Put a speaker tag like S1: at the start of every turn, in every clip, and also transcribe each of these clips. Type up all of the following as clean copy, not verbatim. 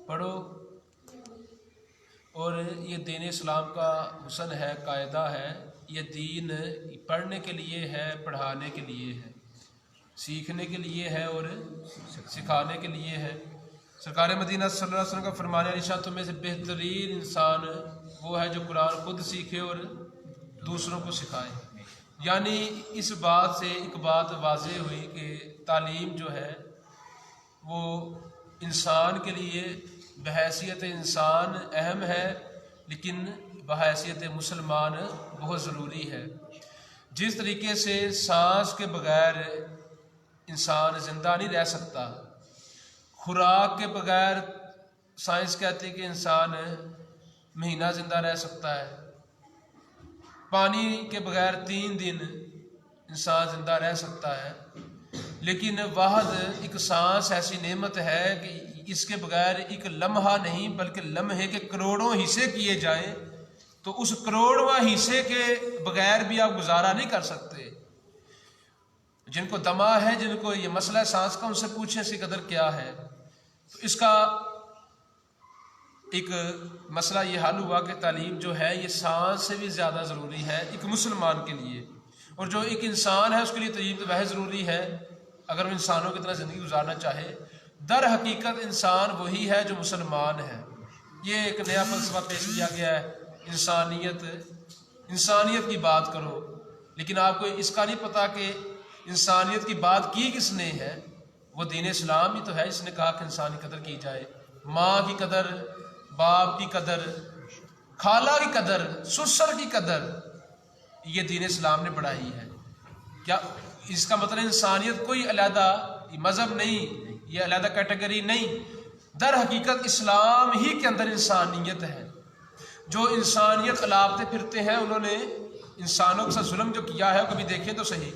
S1: پڑھو، اور یہ دین اسلام کا حسن ہے، قاعدہ ہے، یہ دین پڑھنے کے لیے ہے، پڑھانے کے لیے ہے، سیکھنے کے لیے ہے اور سکھانے کے لیے ہے۔ سرکار مدینہ صلی اللہ علیہ وسلم کا فرمان عائشہ تمہیں سے بہترین انسان وہ ہے جو قرآن خود سیکھے اور دوسروں کو سکھائے۔ یعنی اس بات سے ایک بات واضح ہوئی کہ تعلیم جو ہے وہ انسان کے لیے بحیثیت انسان اہم ہے، لیکن بحیثیت مسلمان بہت ضروری ہے۔ جس طریقے سے سانس کے بغیر انسان زندہ نہیں رہ سکتا، خوراک کے بغیر سائنس کہتی ہے کہ انسان مہینہ زندہ رہ سکتا ہے، پانی کے بغیر 3 دن انسان زندہ رہ سکتا ہے، لیکن واحد ایک سانس ایسی نعمت ہے کہ اس کے بغیر ایک لمحہ نہیں بلکہ لمحے کے کروڑوں حصے کیے جائیں تو اس کروڑواں حصے کے بغیر بھی آپ گزارا نہیں کر سکتے۔ جن کو دمہ ہے، جن کو یہ مسئلہ سانس کا، ان سے پوچھیں اس کی قدر کیا ہے۔ تو اس کا ایک مسئلہ یہ حل ہوا کہ تعلیم جو ہے یہ سانس سے بھی زیادہ ضروری ہے ایک مسلمان کے لیے، اور جو ایک انسان ہے اس کے لیے تعلیم تو وہ ضروری ہے اگر وہ انسانوں کی طرح زندگی گزارنا چاہے۔ در حقیقت انسان وہی ہے جو مسلمان ہے۔ یہ ایک نیا فلسفہ پیش کیا گیا ہے، انسانیت کی بات کرو، لیکن آپ کو اس کا نہیں پتا کہ انسانیت کی بات کی کس نے ہے۔ وہ دین اسلام ہی تو ہے، اس نے کہا کہ انسان کی قدر کی جائے، ماں کی قدر، باپ کی قدر، خالہ کی قدر، سسر کی قدر، یہ دین اسلام نے بڑھائی ہے۔ کیا اس کا مطلب انسانیت کوئی علیحدہ مذہب نہیں، یہ علیحدہ کیٹیگری نہیں، در حقیقت اسلام ہی کے اندر انسانیت ہے۔ جو انسانیت الاپتے پھرتے ہیں انہوں نے انسانوں کے ساتھ ظلم جو کیا ہے، کبھی دیکھیں تو صحیح،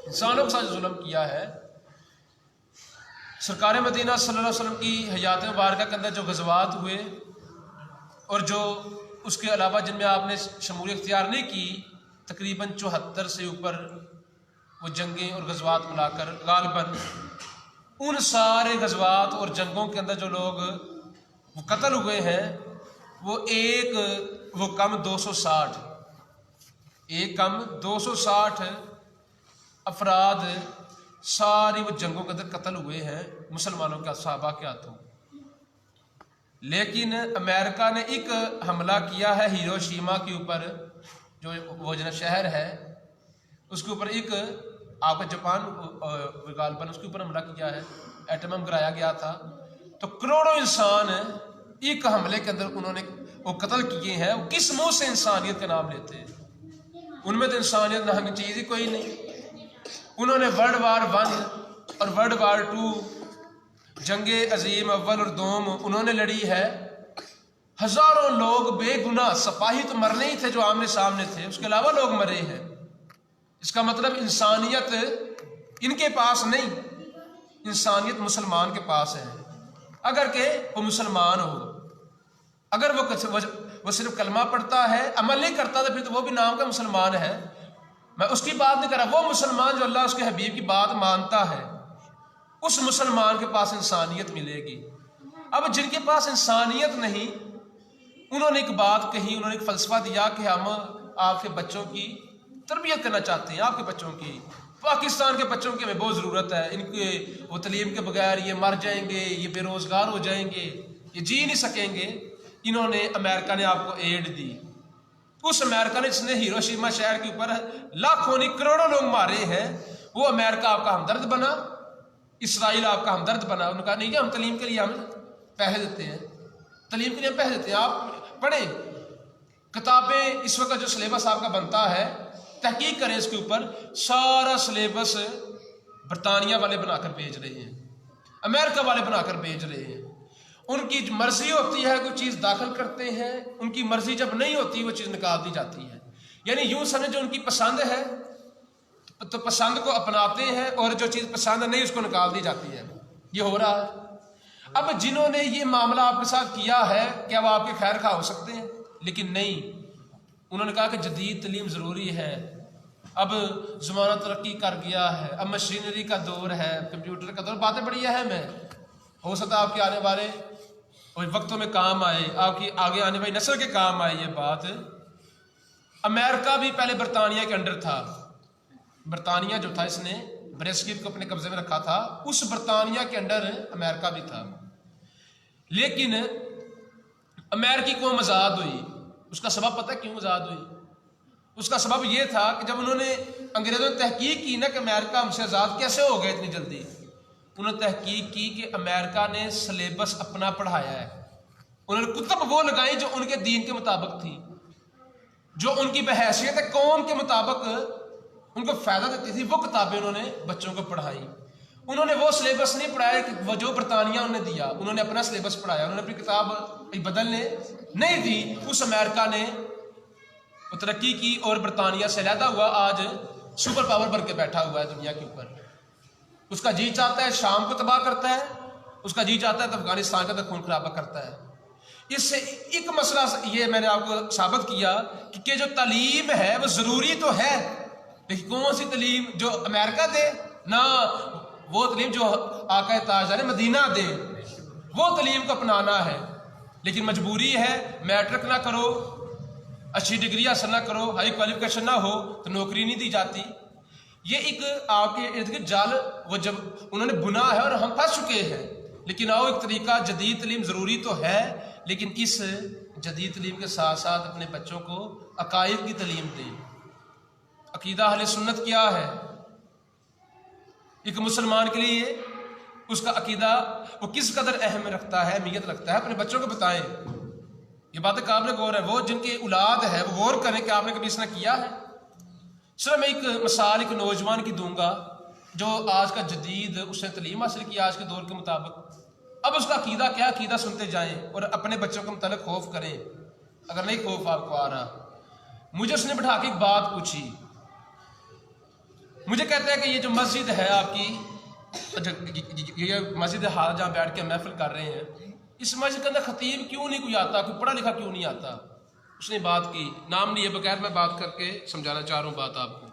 S1: انسانوں کے ساتھ ظلم کیا ہے۔ سرکار مدینہ صلی اللہ علیہ وسلم کی حیات مبارکہ کے اندر جو غزوات ہوئے اور جو اس کے علاوہ جن میں آپ نے شمولیت اختیار نہیں کی، تقریباً 74 سے اوپر وہ جنگیں اور غزوات ملا کر غالباً ان سارے غزوات اور جنگوں کے اندر جو لوگ وہ قتل ہوئے ہیں وہ کم 260، ایک کم 260 افراد ساری وہ جنگوں کے اندر قتل ہوئے ہیں مسلمانوں کے صحابہ کے ہاتھوں۔ لیکن امریکہ نے ایک حملہ کیا ہے ہیروشیما کے اوپر، جو وہ شہر ہے اس کے اوپر، ایک آپ کا جاپان غالباً اس کے اوپر حملہ کیا ہے، ایٹم بم گرایا گیا تھا، تو کروڑوں انسان ایک حملے کے اندر انہوں نے وہ قتل کیے ہیں۔ وہ کس منہ سے انسانیت کا نام لیتے ہیں؟ ان میں تو انسانیت نہ چیز ہی کوئی نہیں۔ انہوں نے ورلڈ وار 1 اور ورلڈ وار 2 جنگ عظیم اول اور دوم انہوں نے لڑی ہے، ہزاروں لوگ بے گناہ، سپاہی تو مرنے ہی تھے جو آمنے سامنے تھے، اس کے علاوہ لوگ مرے ہیں۔ اس کا مطلب انسانیت ان کے پاس نہیں، انسانیت مسلمان کے پاس ہے، اگر کہ وہ مسلمان ہو۔ اگر وہ صرف کلمہ پڑھتا ہے، عمل نہیں کرتا، تو پھر تو وہ بھی نام کا مسلمان ہے۔ میں اس کی بات نہیں کر رہا، وہ مسلمان جو اللہ اس کے حبیب کی بات مانتا ہے، اس مسلمان کے پاس انسانیت ملے گی۔ اب جن کے پاس انسانیت نہیں، انہوں نے ایک بات کہی، انہوں نے ایک فلسفہ دیا کہ ہم آپ کے بچوں کی تربیت کرنا چاہتے ہیں، آپ کے بچوں کی، پاکستان کے بچوں کی ہمیں بہت ضرورت ہے، ان کے وہ تعلیم کے بغیر یہ مر جائیں گے، یہ بے روزگار ہو جائیں گے، یہ جی نہیں سکیں گے۔ انہوں نے، امریکہ نے آپ کو ایڈ دی، اس امریکہ نے جس نے ہیروشیما شہر کے اوپر لاکھوں نہیں کروڑوں لوگ مارے ہیں، وہ امریکہ آپ کا ہمدرد بنا، اسرائیل آپ کا ہمدرد بنا۔ انہوں نے کہا نہیں کہ ہم تعلیم کے لیے ہم پیسے دیتے ہیں، تعلیم کے لیے ہم پیسے دیتے ہیں، آپ پڑھیں کتابیں۔ اس وقت جو سلیبس آپ کا بنتا ہے، تحقیق کریں اس کے اوپر، سارا سلیبس برطانیہ والے بنا کر بھیج رہے ہیں، امریکہ والے بنا کر بھیج رہے ہیں۔ ان کی مرضی ہوتی ہے کوئی چیز داخل کرتے ہیں، ان کی مرضی جب نہیں ہوتی وہ چیز نکال دی جاتی ہے۔ یعنی یوں سمجھ جو ان کی پسند ہے تو پسند کو اپناتے ہیں، اور جو چیز پسند نہیں اس کو نکال دی جاتی ہے۔ یہ ہو رہا ہے۔ اب جنہوں نے یہ معاملہ آپ کے ساتھ کیا ہے، کیا وہ آپ کے خیر خواہ ہو سکتے ہیں؟ لیکن نہیں، انہوں نے کہا کہ جدید تعلیم ضروری ہے، اب زمانہ ترقی کر گیا ہے، اب مشینری کا دور ہے، کمپیوٹر کا دور، باتیں بڑی اہم ہیں۔ ہو سکتا ہے آپ کے آنے والے اور وقتوں میں کام آئے، آپ کی آگے آنے والی نسل کے کام آئے یہ بات۔ امریکہ بھی پہلے برطانیہ کے انڈر تھا، برطانیہ جو تھا اس نے بریسکیپ کو اپنے قبضے میں رکھا تھا، اس برطانیہ کے انڈر امریکہ بھی تھا، لیکن امریکی قوم آزاد ہوئی۔ اس کا سبب پتہ ہے کیوں آزاد ہوئی؟ اس کا سبب یہ تھا کہ جب انہوں نے انگریزوں نے تحقیق کی نا کہ امریکہ ہم سے آزاد کیسے ہو گئے اتنی جلدی، انہوں نے تحقیق کی کہ امریکہ نے سلیبس اپنا پڑھایا ہے، انہوں نے کتب وہ لگائی جو ان کے دین کے مطابق تھی، جو ان کی بحیثیت قوم کے مطابق ان کو فائدہ دیتی تھی، وہ کتابیں انہوں نے بچوں کو پڑھائی۔ انہوں نے وہ سلیبس نہیں پڑھایا کہ وہ جو برطانیہ انہوں نے دیا، انہوں نے اپنا سلیبس پڑھایا، انہوں نے اپنی کتاب بدلنے نہیں دی۔ اس امریکہ نے ترقی کی اور برطانیہ سے علیحدہ ہوا، آج سپر پاور بن کے بیٹھا ہوا ہے دنیا کے اوپر۔ اس کا جی چاہتا ہے شام کو تباہ کرتا ہے، اس کا جی چاہتا ہے تو افغانستان کا خون خرابہ کرتا ہے۔ اس سے ایک مسئلہ یہ میں نے آپ کو ثابت کیا کہ جو تعلیم ہے وہ ضروری تو ہے، لیکن کون سی تعلیم؟ جو امریکہ دے نہ، وہ تعلیم جو آقا تاجدار مدینہ دے، وہ تعلیم کو اپنانا ہے۔ لیکن مجبوری ہے، میٹرک نہ کرو، اچھی ڈگری حاصل نہ کرو، ہائی کوالیفیکیشن نہ ہو تو نوکری نہیں دی جاتی۔ یہ ایک آپ کے ارد گرد جال وہ جب انہوں نے بنا ہے اور ہم پھنس چکے ہیں۔ لیکن آؤ ایک طریقہ، جدید تعلیم ضروری تو ہے، لیکن اس جدید تعلیم کے ساتھ ساتھ اپنے بچوں کو عقائد کی تعلیم دیں۔ عقیدہ اہل سنت کیا ہے؟ ایک مسلمان کے لیے اس کا عقیدہ وہ کس قدر اہم رکھتا ہے، اہمیت رکھتا ہے، اپنے بچوں کو بتائیں۔ یہ باتیں قابل غور ہے، وہ جن کی اولاد ہے وہ غور کریں کہ آپ نے کبھی اس نے کیا ہے۔ صرف میں ایک مثال ایک نوجوان کی دوں گا جو آج کا جدید اس نے تعلیم حاصل کی آج کے دور کے مطابق۔ اب اس کا عقیدہ کیا، عقیدہ سنتے جائیں اور اپنے بچوں کے متعلق خوف کریں اگر نہیں خوف آپ کو آ رہا۔ مجھے اس نے بٹھا کے ایک بات پوچھی، مجھے کہتا ہے کہ یہ جو مسجد ہے آپ کی، یہ مسجد حال جہاں بیٹھ کے محفل کر رہے ہیں، اس مسجد کے اندر خطیب کیوں نہیں کوئی آتا، کوئی پڑھا لکھا کیوں نہیں آتا؟ اس نے بات کی، نام نہیں ہے، بغیر میں بات کر کے سمجھانا چاہ رہا ہوں بات آپ کو،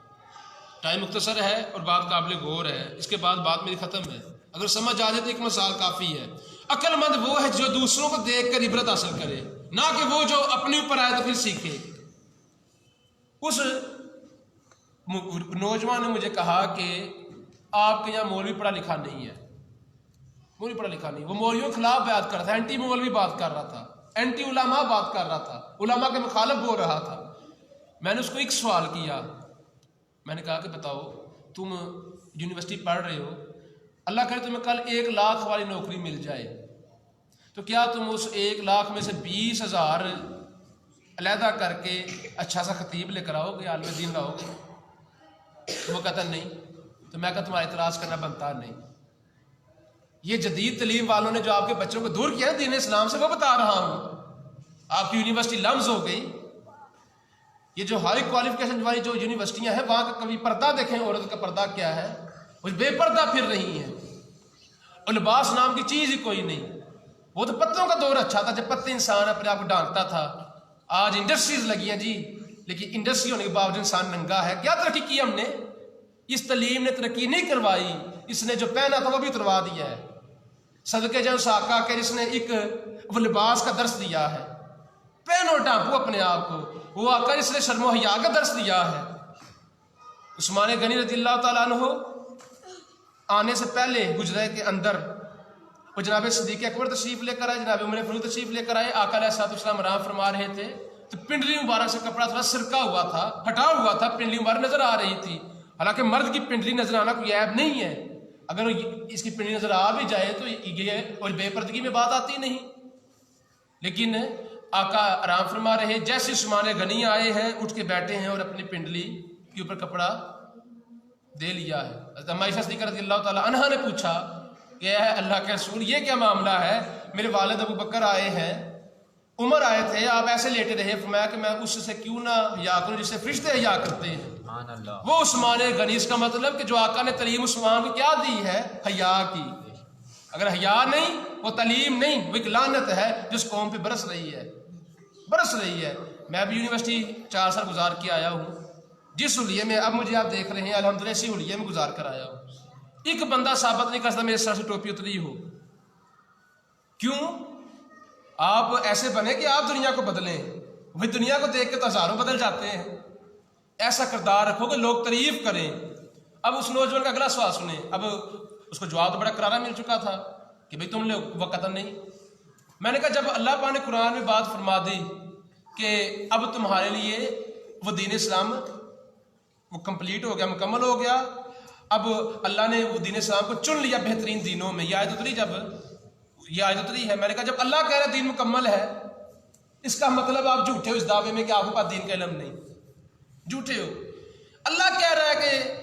S1: ٹائم مختصر ہے اور بات قابل غور ہے، اس کے بعد بات میری ختم ہے۔ اگر سمجھ آ جائے تو ایک مثال کافی ہے۔ عقل مند وہ ہے جو دوسروں کو دیکھ کر عبرت حاصل کرے، نہ کہ وہ جو اپنے اوپر آئے تو پھر سیکھے۔ اس نوجوان نے مجھے کہا کہ آپ کے یہاں مولوی پڑھا لکھا نہیں ہے، مولوی پڑھا لکھا نہیں، وہ مولویوں کے خلاف بات کر رہا تھا، اینٹی مولوی بات کر رہا تھا، اینٹی علماء بات کر رہا تھا، علماء کے مخالف بول رہا تھا۔ میں نے اس کو ایک سوال کیا، میں نے کہا کہ بتاؤ تم یونیورسٹی پڑھ رہے ہو، اللہ کرے تمہیں کل 1 لاکھ والی نوکری مل جائے تو کیا تم اس 1 لاکھ میں سے 20,000 علیحدہ کر کے اچھا سا خطیب لے کر آؤ گے، عالم دین لاؤ گے؟ وہ کہتا نہیں، تو میں کہا تمہارا اعتراض کرنا بنتا نہیں۔ یہ جدید تعلیم والوں نے جو آپ کے بچوں کو دور کیا ہے دین اسلام سے، وہ بتا رہا ہوں۔ آپ کی یونیورسٹی لمز ہو گئی۔ یہ جو ہائی کوالیفیکیشن والی جو یونیورسٹیاں ہیں وہاں کا کبھی پردہ دیکھیں، عورت کا پردہ کیا ہے، وہ بے پردہ پھر رہی ہیں، اور لباس نام کی چیز ہی کوئی نہیں۔ وہ تو پتوں کا دور اچھا تھا جب پتے انسان اپنے آپ کو ڈھانکتا تھا، آج انڈسٹریز لگی ہیں جی، لیکن انڈسٹری ہونے کے باوجود انسان ننگا ہے۔ کیا ترقی کی ہم نے؟ اس تعلیم نے ترقی نہیں کروائی، اس نے جو پہنا تھا وہ بھی اتروا دیا ہے۔ صدقے جان اس آقا کے جس نے ایک وہ لباس کا درس دیا ہے، پہنو ڈھانپو اپنے آپ کو، وہ آقا جس نے شرم و حیا کا درس دیا ہے۔ عثمان غنی رضی اللہ تعالیٰ عنہ آنے سے پہلے حجرے کے اندر وہ جناب صدیق اکبر تشریف لے کر آئے، جناب عمر فاروق تشریف لے کر آئے، آقا علیہ السلام آرام فرما رہے تھے تو پنڈلی مبارک سے کپڑا تھوڑا سرکا ہوا تھا، پھٹا ہوا تھا، پنڈلی مبارک نظر آ رہی تھی۔ حالانکہ مرد کی پنڈلی نظر آنا کوئی عیب نہیں ہے، اگر اس کی پنڈلی نظر آ بھی جائے تو یہ اور بے پردگی میں بات آتی نہیں۔ لیکن آقا آرام فرما رہے، جیسے عثمان غنی آئے ہیں اٹھ کے بیٹھے ہیں اور اپنی پنڈلی کے اوپر کپڑا دے لیا ہے۔ حضرت عائشہ صدیقہ رضی اللہ تعالیٰ عنہا نے پوچھا کہ اے اللہ کے رسول یہ کیا معاملہ ہے؟ میرے والد ابو بکر آئے ہیں، عمر آئے تھے، آپ ایسے لیٹے رہے۔ فرمایا کہ میں اس سے کیوں نہ حیا کروں جس سے فرشتے حیا کرتے ہیں۔ وہ عثمان غنی، اس کا مطلب کہ جو آقا نے تعلیم عثمان کو کیا دی ہے؟ حیا کی۔ اگر حیا نہیں، وہ تعلیم نہیں، وہ ایک لعنت ہے جو اس قوم پہ برس رہی ہے، برس رہی ہے۔ میں ابھی یونیورسٹی 4 سال گزار کے آیا ہوں، جس حلیے میں اب مجھے آپ دیکھ رہے ہیں الحمدللہ اسی حلیے میں گزار کر آیا ہوں۔ ایک بندہ ثابت نہیں کر سکتا میرے سر سے ٹوپی اتری ہو۔ کیوں؟ آپ ایسے بنے کہ آپ دنیا کو بدلیں، وہی دنیا کو دیکھ کے تو ہزاروں بدل جاتے ہیں. ایسا کردار رکھو کہ لوگ تعریف کریں. اب اس نوجوان کا اگلا سوال سنیں. اب اس کو جواب تو بڑا کرارا مل چکا تھا کہ بھئی تم لوگ وقت نہیں. میں نے کہا جب اللہ پاک نے قرآن میں بات فرما دی کہ اب تمہارے لیے وہ دین اسلام وہ کمپلیٹ ہو گیا، مکمل ہو گیا، اب اللہ نے وہ دین اسلام کو چن لیا بہترین دینوں میں، یہ آیت اتری ہے. میں نے کہا جب اللہ کہہ رہا ہے دین مکمل ہے، اس کا مطلب آپ جھوٹے ہو اس دعوے میں کہ آپ کے پاس دین کا علم نہیں، جھوٹے ہو. اللہ کہہ رہا ہے کہ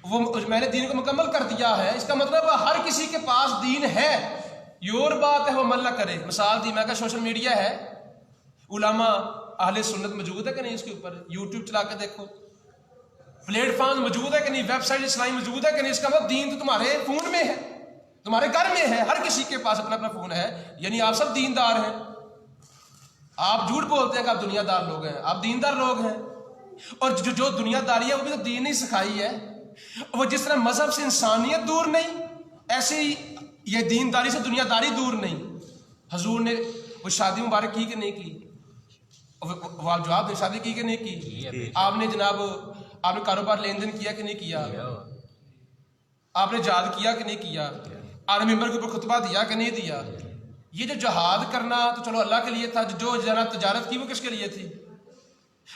S1: وہ میں نے دین کو مکمل کر دیا ہے، اس کا مطلب ہر کسی کے پاس دین ہے. یہ اور بات ہے وہ عمل نہ کرے. مثال دی میں کہ سوشل میڈیا ہے، علماء اہل سنت موجود ہے کہ نہیں اس کے اوپر؟ یوٹیوب چلا کے دیکھو، پلیٹ فارم موجود ہے کہ نہیں، ویب سائٹ اسلامی موجود ہے کہ نہیں؟ اس کا مطلب دین تو تمہارے فون میں ہے، تمہارے گھر میں ہے، ہر کسی کے پاس اپنا اپنا فون ہے. یعنی آپ سب دیندار ہیں. آپ جھوٹ بولتے ہیں کہ آپ دنیا دار لوگ ہیں، آپ دیندار لوگ ہیں. اور جو دنیا داری ہے وہ بھی تو دین نہیں سکھائی ہے. وہ جس طرح مذہب سے انسانیت دور نہیں، ایسے ہی یہ دینداری سے دنیا داری دور نہیں. حضور نے وہ شادی مبارک کی کہ نہیں کی؟ وہ آپ جواب دیں، شادی کی کہ نہیں کی؟ آپ نے جناب آپ نے کاروبار لین دین کیا کہ نہیں کیا؟ آپ نے جہاد کیا کہ نہیں کیا؟ آپ نے ممبر کے اوپر خطبہ دیا کہ نہیں دیا؟ یہ جو جہاد کرنا تو چلو اللہ کے لیے تھا، جو جناب تجارت کی وہ کس کے لیے تھی؟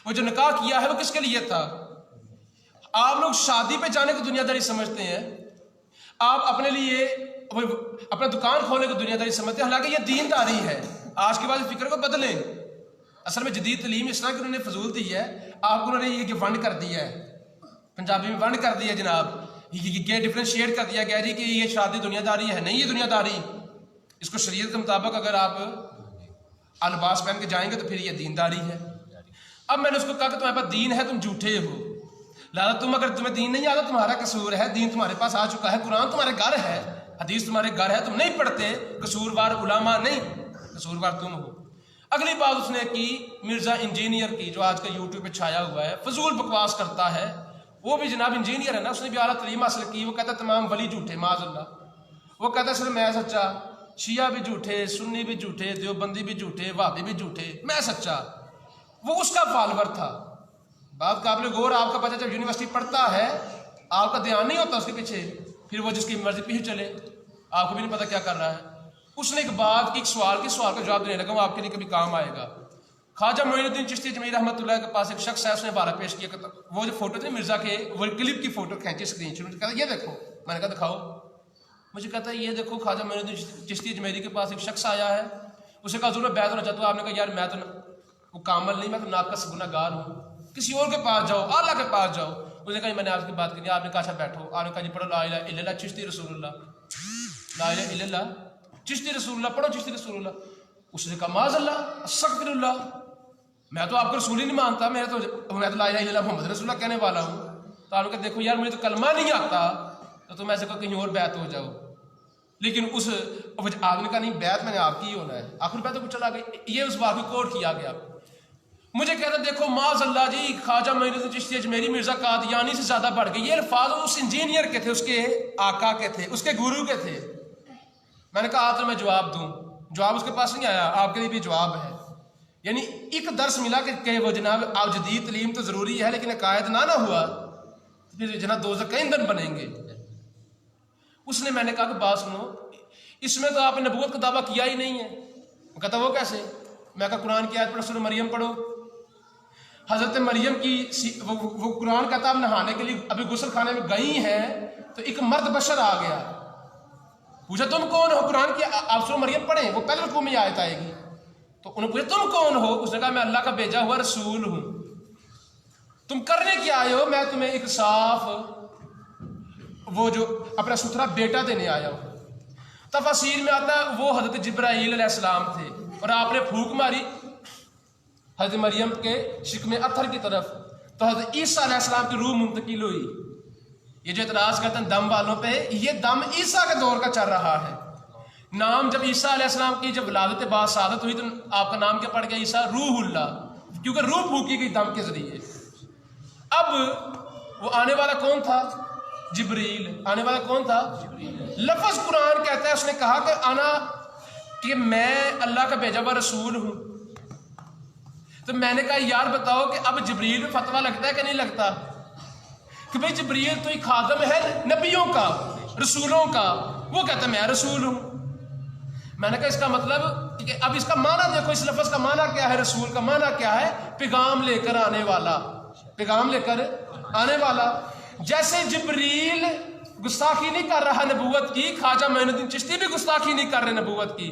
S1: وہ جو نکاح کیا ہے وہ کس کے لیے تھا؟ آپ لوگ شادی پہ جانے کو دنیا داری سمجھتے ہیں، آپ اپنے لیے اپنا دکان کھولنے کو دنیا داری سمجھتے ہیں، حالانکہ یہ دین داری ہے. آج کے بعد فکر کو بدلیں. اصل میں جدید تعلیم اس طرح کی انہوں نے فضول دی ہے، آپ کو انہوں نے یہ ونڈ کر دیا ہے، پنجابی میں ونڈ کر دیا جناب، یہ ڈفرینشیٹ کر دیا گیا جی کہ یہ شادی دنیا داری ہے. نہیں یہ دنیا داری، اس کو شریعت کے مطابق اگر آپ الباس پہن کے جائیں گے تو پھر یہ دینداری ہے. اب میں نے اس کو کہا کہ تمہارے پاس دین ہے، تم جھوٹے ہو. لہٰذا تم اگر تمہیں دین نہیں آتا تمہارا قصور ہے، دین تمہارے پاس آ چکا ہے، قرآن تمہارے گھر ہے، حدیث تمہارے گھر ہے، تم نہیں پڑھتے، قصوروار علماء نہیں، قصوروار تم ہو. اگلی بات اس نے کی مرزا انجینئر کی، جو آج کا یوٹیوب پہ چھایا ہوا ہے، فضول بکواس کرتا ہے. وہ بھی جناب انجینئر ہے نا، اس نے بھی اعلیٰ تعلیم حاصل کی. وہ کہتا ہے تمام ولی جھوٹے، معاذ اللہ. وہ کہتا ہے صرف میں سچا، شیعہ بھی جھوٹے، سنی بھی جھوٹے، دیوبندی بھی جھوٹے، وہابی بھی جھوٹے، میں سچا. وہ اس کا فالوور تھا. بات قابل غور، آپ کا بچہ جب یونیورسٹی پڑھتا ہے آپ کا دھیان نہیں ہوتا اس کے پیچھے، پھر وہ جس کی مرضی پیچھے چلے، آپ کو بھی نہیں پتا کیا کر رہا ہے. اس نے ایک بات کی، ایک سوال کا جواب دینے لگا، وہ آپ کے لیے کبھی کام آئے گا. خواجہ معین الدین چشتی اجمیری رحمۃ اللہ کے پاس ایک شخص ہے، اس نے حوالہ پیش کیا. وہ جو فوٹو تھی مرزا کے، وہ کلپ کی فوٹو کھینچی اسکرین شاٹ، کہتا یہ دیکھو. میں نے کہا دکھاؤ. مجھے کہتا ہے یہ دیکھو خواجہ معین الدین چشتی اجمیری کے پاس ایک شخص آیا ہے، اسے کہا ضرور بیعت ہونا چاہتا ہوں. آپ نے کہا یار میں تو وہ کامل نہیں، میں تو ناقص گناہ گار ہوں، کسی اور کے پاس جاؤ، اللہ کے پاس جاؤ. اس نے کہا میں نے آپ کی بات کی. آپ نے کہا اچھا بیٹھو. آپ نے کہا جی پڑھو لا الہ الا اللہ چشتی رسول اللہ، لا الہ الا اللہ چشتی رسول اللہ، پڑھو چشتی رسول اللہ. اس نے کہا معاذ اللہ استغفر اللہ، میں تو آپ کو رسول ہی نہیں مانتا، میں تو لا الہ الا اللہ محمد رسول اللہ کہنے والا ہوں. تو آپ نے کہا دیکھو یار مجھے تو کلمہ نہیں آتا، تو تم ایسے کہیں اور بیعت ہو جاؤ. لیکن اس آپ نے کہا نہیں بیعت میں نے آپ کی ہی ہونا ہے. آخر بیعت کو چلا گئی. یہ اس بات کو کوٹ کیا گیا. مجھے کہتا دیکھو معاذ اللہ جی خواجہ معین الدین چشتی اجمیری مرزا قادیانی سے زیادہ بڑھ گئی. یہ الفاظ اس انجینئر کے تھے، اس کے آقا کے تھے، اس کے گرو کے تھے. میں نے کہا آپ تو میں جواب دوں. جواب اس کے پاس نہیں آیا. آپ کے لیے بھی جواب ہے. یعنی ایک درس ملا کہ وہ جناب آپ جدید تعلیم تو ضروری ہے، لیکن عقائد نہ ہوا تو پھر جناب دوزخ کا ایندھن بنیں گے. اس نے، میں نے کہا کہ بات سنو، اس میں تو آپ نے نبوت کا دعویٰ کیا ہی نہیں ہے. وہ کہتا وہ کیسے؟ میں کہا قرآن کی آیت پڑھو، سورہ مریم پڑھو. حضرت مریم کی وہ قرآن کہتا آپ نہانے کے لیے ابھی غسل خانے میں گئی ہیں تو ایک مرد بشر آ گیا. پوچھا تم کون ہو؟ قرآن کی آپ سورہ مریم پڑھیں، وہ پہلے رکوع میں آیت آئے گی. تو انہوں نے پوچھا تم کون ہو؟ اس نے کہا میں اللہ کا بھیجا ہوا رسول ہوں. تم کرنے کیا آئے ہو؟ میں تمہیں ایک صاف وہ جو اپنا ستھرا بیٹا دینے آیا ہوں. تفاسیر میں آتا ہے وہ حضرت جبرائیل علیہ السلام تھے، اور آپ نے پھونک ماری حضرت مریم کے شکم اتھر کی طرف، تو حضرت عیسیٰ علیہ السلام کی روح منتقل ہوئی. یہ جو اعتراض کرتے ہیں دم والوں پہ، یہ دم عیسیٰ کے دور کا چل رہا ہے. نام جب عیسیٰ علیہ السلام کی جب ولادت بعد سعادت ہوئی تو آپ کا نام کیا پڑ گیا؟ عیسیٰ روح اللہ، کیونکہ روح پھونکی گئی دم کے ذریعے. اب وہ آنے والا کون تھا؟ جبریل. آنے والا کون تھا؟ لفظ قرآن کہتا ہے اس نے کہا کہ انا کہ میں اللہ کا بھیجا ہوا رسول ہوں. تو میں نے کہا یار بتاؤ کہ اب جبریل میں فتویٰ لگتا ہے کہ نہیں لگتا کہ بھئی جبریل تو ایک خادم ہے نبیوں کا رسولوں کا. وہ کہتا ہے میں رسول ہوں. میں نے کہا اس کا مطلب کہ اب اس کا معنی دیکھو, اس لفظ کا معنی کیا ہے, رسول کا معنی کیا ہے, پیغام لے کر آنے والا, پیغام لے کر آنے والا. جیسے جبریل گستاخی نہیں کر رہا نبوت کی, خواجہ معین الدین چشتی بھی گستاخی نہیں کر رہے نبوت کی.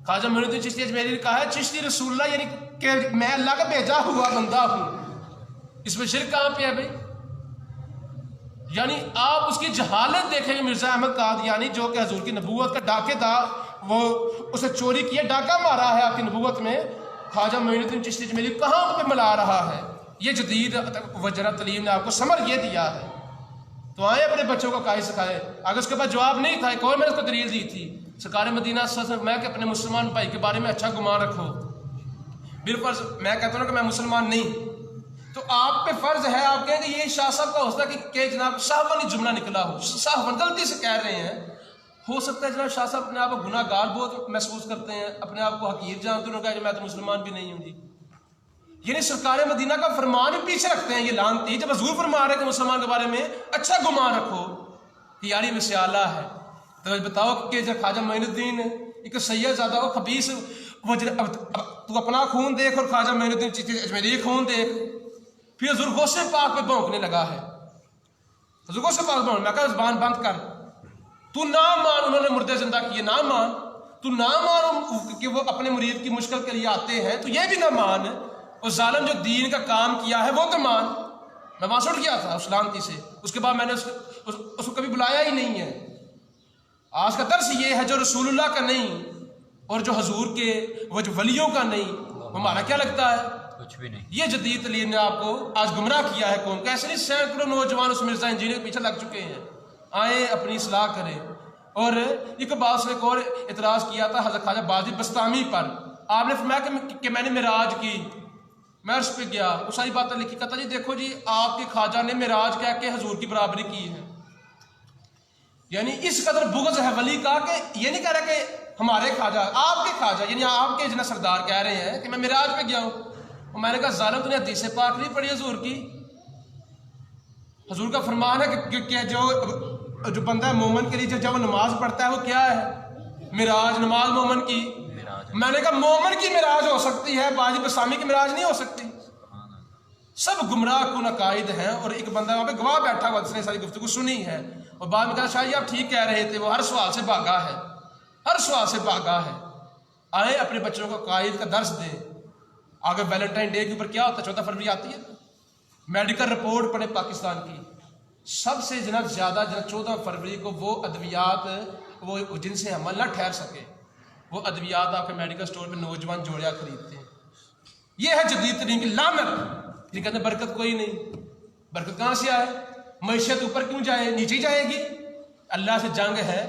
S1: خواجہ معین الدین چشتی اجمیری نے کہا ہے چشتی رسول اللہ یعنی کہ میں اللہ کا بھیجا ہوا بندہ ہوں. اس میں شرک کہاں پہ ہے بھائی؟ یعنی آپ اس کی جہالت دیکھیں گے. مرزا احمد قادیانی جو کہ حضور کی نبوت کا ڈاکے دار, وہ اسے چوری کیا, ڈاکہ مارا ہے آپ کی نبوت میں, خواجہ معین الدین چشتی اجمیری کہاں پہ ملا رہا ہے؟ یہ جدید وجرہ تعلیم نے آپ کو سمر یہ دیا ہے. تو آئے اپنے بچوں کو قائد سکھائے. اگر اس کے بعد جواب نہیں تھا, ایک اور میں نے اس کو دلیل دی تھی, سرکار مدینہ صلی اللہ علیہ وسلم میں کہ اپنے مسلمان بھائی کے بارے میں اچھا گمان رکھو. بالفرض میں کہتا ہوں کہ میں مسلمان نہیں, تو آپ پہ فرض ہے آپ کہیں کہ یہ شاہ صاحب کا حوصلہ کہ جناب صاحبانی جملہ نکلا ہو, صاحب غلطی سے کہہ رہے ہیں. ہو سکتا ہے جناب شاہ صاحب اپنے آپ کو گناہ گار بہت محسوس کرتے ہیں, اپنے آپ کو حقیر جانتے ہیں, کہ میں تو مسلمان بھی نہیں ہوں جی. یعنی سرکار مدینہ کا فرمان بھی پیچھے رکھتے ہیں یہ لانتی, جب حضور فرما رہے ہیں کہ مسلمان کے بارے میں اچھا گمان رکھو کہ یاری میں سے اعلیٰ ہے. تو بتاؤ کہ جب خواجہ معین الدین ایک سید زیادہ ہو خبیث, تو اپنا خون دیکھ اور خواجہ معین الدین چشتی اجمیری خون دیکھ. پھر حضور غوث پاک پہ بھونکنے لگا ہے. حضور غوث پاک بھونکنے, میں کہا زبان بند کر, تو نہ مان انہوں نے مردے زندہ کیے, نہ مان, تو نہ مان کہ وہ اپنے مرید کی مشکل کے لیے آتے ہیں, تو یہ بھی نہ مان. اور ظالم جو دین کا کام کیا ہے وہ تو مان. میں وہاں اٹھ گیا تھا اس لانتی سے. اس کے بعد میں نے اس کو کبھی بلایا ہی نہیں ہے. آج کا درس یہ ہے جو رسول اللہ کا نہیں اور جو حضور کے وہ جو ولیوں کا نہیں, ہمارا کیا لگتا ہے؟
S2: کچھ بھی نہیں. یہ
S1: جدید تعلیم نے آپ کو آج گمراہ کیا ہے. قوم کیسے نہیں, سینکڑوں نوجوان اس مرزا انجینئر کے پیچھے لگ چکے ہیں. آئیں اپنی اصلاح کریں. اور ایک بات سے ایک اور اعتراض کیا تھا حضرت خواجہ بازی بستامی پر. آپ نے فرمایا کہ میں نے معراج کی, میں اس پہ گیا, وہ ساری باتیں لکھی. کہتا جی دیکھو جی آپ کے خواجہ نے معراج کہہ کے حضور کی برابری کی ہے. یعنی اس قدر بغض ہے ولی کا کہ یہ نہیں کہہ رہا کہ ہمارے خواجہ, آپ کے خواجہ یعنی آپ کے جناب سردار کہہ رہے ہیں کہ میں معراج پہ گیا ہوں. اور میں نے کہا ظالم تو نے حدیث پاک نہیں پڑھی حضور کی. حضور کا فرمان ہے کہ جو بندہ مومن کے لیے جب وہ نماز پڑھتا ہے وہ کیا ہے؟ معراج, نماز مومن کی. میں نے کہا مومن کی معراج ہو سکتی ہے, باجی بسامی کی معراج نہیں ہو سکتی. سب گمراہ کن عقائد ہیں. اور ایک بندہ وہاں پہ گواہ بیٹھا ہوا جس نے ساری گفتگو سنی ہے, اور بعد میں کہا شاہ جی آپ ٹھیک کہہ رہے تھے, وہ ہر سوال سے بھاگا ہے, ہر سوال سے بھاگا ہے. آئے اپنے بچوں کو عقائد کا درس دیں. آگے ویلنٹائن ڈے کے اوپر کیا ہوتا ہے, 14 فروری آتی ہے, میڈیکل رپورٹ پڑھے پاکستان کی. سب سے جناب زیادہ 14 فروری کو وہ ادویات وہ جن سے حمل نہ ٹھہر سکے, وہ ادویات آپ کے میڈیکل سٹور پہ نوجوان جوڑیاں خریدتے ہیں. یہ ہے جدید ترین کی لعنت. یہ کہتے ہیں برکت کوئی نہیں. برکت کہاں سے آئے؟ معیشت اوپر کیوں جائے, نیچے جائے گی. اللہ سے جنگ ہے.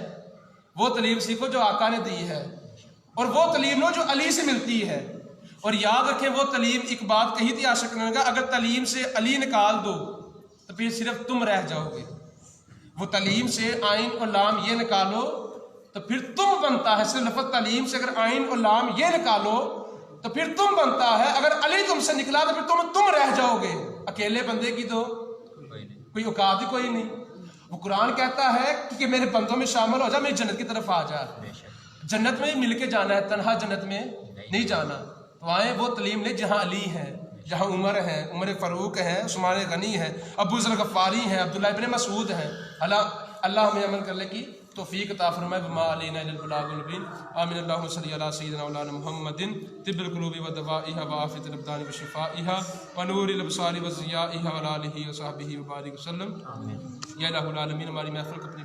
S1: وہ تعلیم سیکھو جو آقا نے دی ہے, اور وہ تعلیم لو جو علی سے ملتی ہے. اور یاد رکھیں وہ تعلیم, ایک بات کہی تھی عاشق نے کہا, اگر تعلیم سے علی نکال دو تو پھر صرف تم رہ جاؤ گے. وہ تعلیم سے آئین اور لام یہ نکالو تو پھر تم بنتا ہے. صرف لفظ تعلیم سے اگر آئین اور لام یہ نکالو تو پھر تم بنتا ہے. اگر علی تم سے نکلا تو پھر تم رہ جاؤ گے. اکیلے بندے کی تو کوئی اوقات ہی کوئی نہیں. وہ قرآن کہتا ہے کہ میرے بندوں میں شامل ہو جا, میری جنت کی طرف آ جا. جنت میں مل کے جانا ہے, تنہا جنت میں نہیں جانا. تو آئے وہ تعلیم لے جہاں علی ہے, جہاں عمر ہے, عمر فاروق ہے, عثمان غنی ہے, ابو ذر غفاری ہیں, عبداللہ ابن مسعود ہیں. اللہ ہمیں عمل کرنے کی توفیق عطا فرمائے. بما علینا الا البلاغ المبین. آمین. اللہم صلی علی سیدنا مولانا محمد طب القلوب ودوائها وعافیۃ الابدان وشفائها ونور الابصار وضیائها وعلی آلہ وصحبہ وبارک وسلم. یا الہ العالمین, ہماری محفل کو اپنی